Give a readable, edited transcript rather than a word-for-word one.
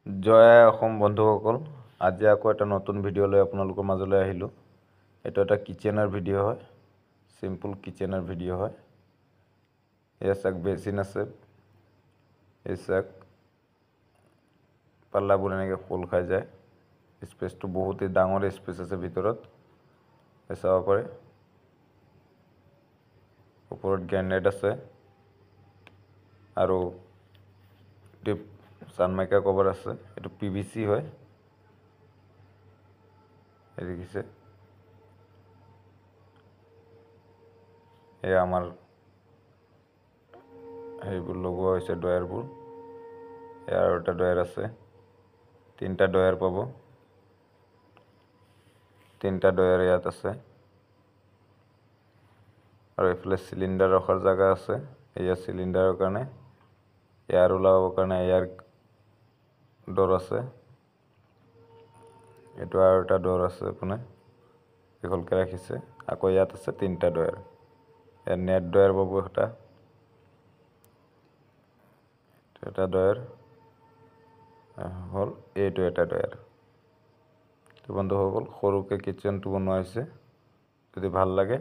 জয় অসম বন্ধুসকল, আজি আকৌ এটা নতুন ভিডিঅ' লৈ আপোনালোকৰ মাজলৈ আহিলোঁ। এইটো এটা কিচেনৰ ভিডিঅ' হয়, সিম্পল কিচেনৰ ভিডিঅ' হয়। এয়া চাক বেচিন আছে, এই চাক পাল্লাবোৰ এনেকৈ খোল খাই যায়। স্পেচটো বহুতেই ডাঙৰ স্পেচ আছে ভিতৰত, এই চাব পাৰে। ওপৰত গ্ৰেনেড আছে আৰু চানমাইকা কভাৰ আছে। এইটো PVC হয়, এই দেখিছে। এয়া আমাৰ সেইবোৰ লগোৱা হৈছে ডয়াৰবোৰ। এয়া আৰু এটা ডয়াৰ আছে, তিনিটা ডয়াৰ পাব। তিনিটা ডয়াৰ ইয়াত আছে আৰু এইফালে চিলিণ্ডাৰ ৰখাৰ জাগা আছে। এয়া চিলিণ্ডাৰৰ কাৰণে, এয়াৰ ওলাবৰ কাৰণে এয়াৰ ডোৰ আছে। এইটো আৰু এটা ডোৰ আছে, আপোনাৰ দীঘলকৈ ৰাখিছে। আকৌ ইয়াত আছে তিনিটা ডয়াৰ। ইয়াত নেট ডয়াৰ পাব এটা ডয়াৰ হ'ল, এইটো এটা ডয়াৰ। তো বন্ধুসকল, সৰুকৈ কিচেনটো বনোৱা হৈছে। যদি ভাল লাগে